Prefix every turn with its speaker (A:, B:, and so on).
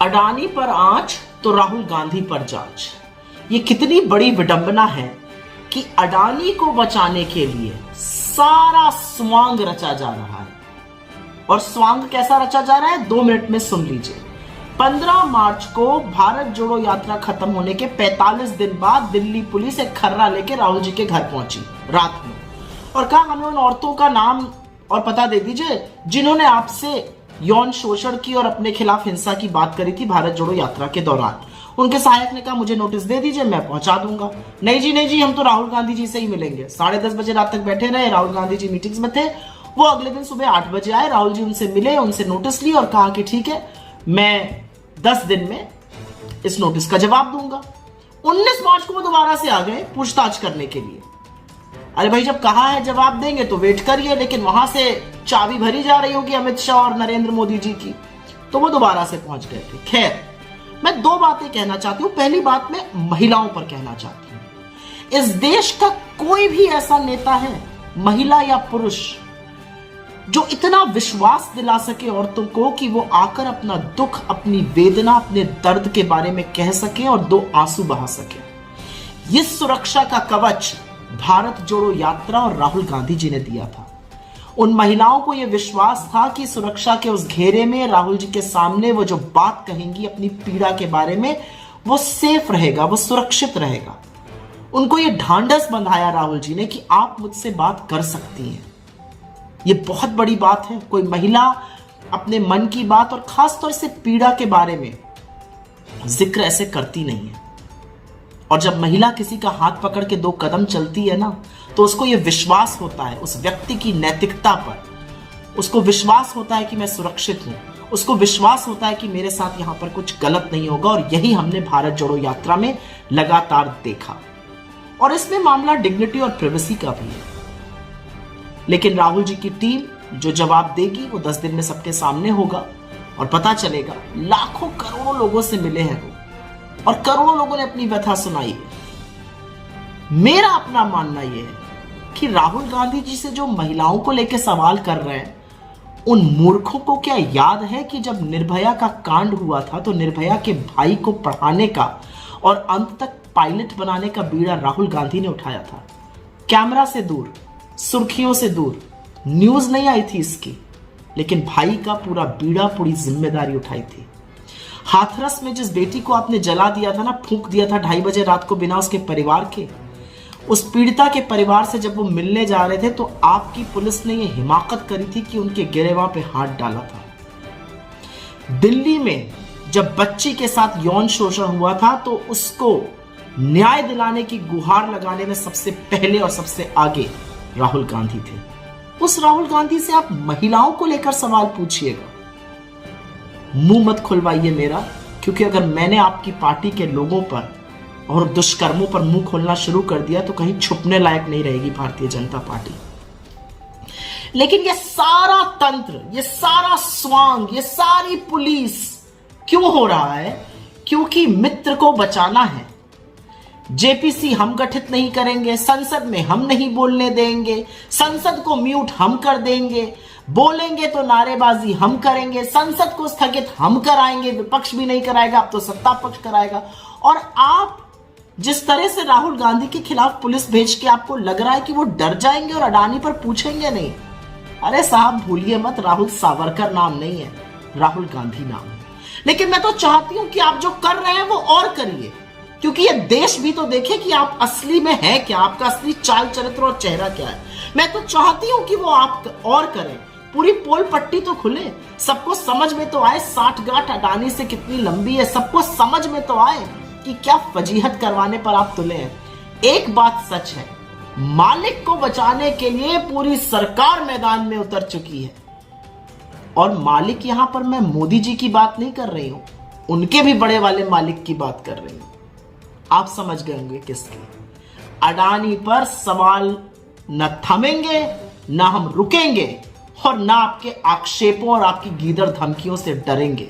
A: अडानी पर आंच तो राहुल गांधी पर जांच। ये कितनी बड़ी विडंबना है कि अडानी को बचाने के लिए सारा स्वांग रचा जा रहा है। और स्वांग कैसा रचा जा रहा है 2 मिनट में सुन लीजिए। 15 मार्च को भारत जोड़ो यात्रा खत्म होने के 45 दिन बाद दिल्ली पुलिस एक खर्रा लेके राहुल जी के घर पहुंची रात में और कहा हमें उन औरतों का नाम और पता दे दीजिए जिन्होंने आपसे यौन शोषण की और अपने खिलाफ हिंसा की बात करी थी भारत जोड़ो यात्रा के दौरान। उनके सहायक ने कहा मुझे नोटिस दे दीजिए, मैं पहुंचा दूंगा। नहीं जी, हम तो राहुल गांधी जी से ही मिलेंगे। 10:30 बजे रात तक बैठे रहे। राहुल गांधी जी मीटिंग्स में थे। वो अगले दिन सुबह 8 बजे आए। राहुल जी उनसे मिले, उनसे नोटिस ली और कहा कि ठीक है, मैं 10 दिन में इस नोटिस का जवाब दूंगा। 19 मार्च को वो दोबारा से आ गए पूछताछ करने के लिए। अरे भाई, जब कहा है जवाब देंगे तो वेट करिए, लेकिन वहां से चाबी भरी जा रही होगी अमित शाह और नरेंद्र मोदी जी की, तो वो दोबारा से पहुंच गए थे। खैर, मैं 2 बातें कहना चाहती हूं। पहली बात मैं महिलाओं पर कहना चाहती हूं। इस देश का कोई भी ऐसा नेता है, महिला या पुरुष, जो इतना विश्वास दिला सके औरतों को कि वो आकर अपना दुख, अपनी वेदना, अपने दर्द के बारे में कह सके और 2 आंसू बहा सके। इस सुरक्षा का कवच भारत जोड़ो यात्रा और राहुल गांधी जी ने दिया था। उन महिलाओं को यह विश्वास था कि सुरक्षा के उस घेरे में राहुल जी के सामने वो जो बात कहेंगी अपनी पीड़ा के बारे में, वो सेफ रहेगा, वो सुरक्षित रहेगा। उनको यह ढांढस बंधाया राहुल जी ने कि आप मुझसे बात कर सकती हैं। ये बहुत बड़ी बात है। कोई महिला अपने मन की बात और खासतौर से पीड़ा के बारे में जिक्र ऐसे करती नहीं है। और जब महिला किसी का हाथ पकड़ के 2 कदम चलती है ना, तो उसको यह विश्वास होता है उस व्यक्ति की नैतिकता पर। उसको विश्वास होता है कि मैं सुरक्षित हूं। उसको विश्वास होता है कि मेरे साथ यहां पर कुछ गलत नहीं होगा। और यही हमने भारत जोड़ो यात्रा में लगातार देखा। और इसमें मामला डिग्निटी और प्राइवेसी का भी है। लेकिन राहुल जी की टीम जो जवाब देगी वो 10 दिन में सबके सामने होगा और पता चलेगा। लाखों करोड़ों लोगों से मिले हैं वो और करोड़ों लोगों ने अपनी व्यथा सुनाई है। मेरा अपना मानना यह है कि राहुल गांधी जी से जो महिलाओं को लेकर सवाल कर रहे हैं, उन मूर्खों को क्या याद है कि जब निर्भया का कांड हुआ था तो निर्भया के भाई को पढ़ाने का और अंत तक पायलट बनाने का बीड़ा राहुल गांधी ने उठाया था। कैमरा से दूर, सुर्खियों से दूर, न्यूज नहीं आई थी इसकी, लेकिन भाई का पूरा बीड़ा, पूरी जिम्मेदारी उठाई थी। हाथरस में जिस बेटी को आपने जला दिया था ना, फूंक दिया था 2:30 बजे रात को बिना उसके परिवार के, उस पीड़िता के परिवार से जब वो मिलने जा रहे थे तो आपकी पुलिस ने ये हिमाकत करी थी कि उनके गिरेबां पे हाथ डाला था। दिल्ली में जब बच्ची के साथ यौन शोषण हुआ था तो उसको न्याय दिलाने की गुहार लगाने में सबसे पहले और सबसे आगे राहुल गांधी थे। उस राहुल गांधी से आप महिलाओं को लेकर सवाल पूछिएगा। मुंह मत खुलवाइए मेरा, क्योंकि अगर मैंने आपकी पार्टी के लोगों पर और दुष्कर्मों पर मुंह खोलना शुरू कर दिया तो कहीं छुपने लायक नहीं रहेगी भारतीय जनता पार्टी। लेकिन ये सारा तंत्र, ये सारा स्वांग, ये सारी पुलिस क्यों हो रहा है? क्योंकि मित्र को बचाना है। जेपीसी हम गठित नहीं करेंगे, संसद में हम नहीं बोलने देंगे, संसद को म्यूट हम कर देंगे, बोलेंगे तो नारेबाजी हम करेंगे, संसद को स्थगित हम कराएंगे, विपक्ष भी नहीं कराएगा, अब तो सत्ता पक्ष कराएगा। और आप जिस तरह से राहुल गांधी के खिलाफ पुलिस भेज के आपको लग रहा है कि वो डर जाएंगे और अडानी पर पूछेंगे नहीं। अरे साहब, भूलिए मत, राहुल सावरकर नाम नहीं है, राहुल गांधी नाम है। लेकिन मैं तो चाहती हूं कि आप जो कर रहे हैं वो और करिए, क्योंकि ये देश भी तो देखे कि आप असली में है क्या, आपका असली चाल चरित्र और चेहरा क्या है। मैं तो चाहती हूं कि वो आप और करें, पूरी पोल पट्टी तो खुले, सबको समझ में तो आए 60 गांठ अडानी से कितनी लंबी है, सबको समझ में तो आए कि क्या फजीहत करवाने पर आप तुले हैं। एक बात सच है, मालिक को बचाने के लिए पूरी सरकार मैदान में उतर चुकी है। और मालिक यहां पर मैं मोदी जी की बात नहीं कर रही हूं, उनके भी बड़े वाले मालिक की बात कर रही हूं। आप समझ गए होंगे किसके। अडानी पर सवाल न थमेंगे, न हम रुकेंगे और ना आपके आक्षेपों और आपकी गीदड़ धमकियों से डरेंगे।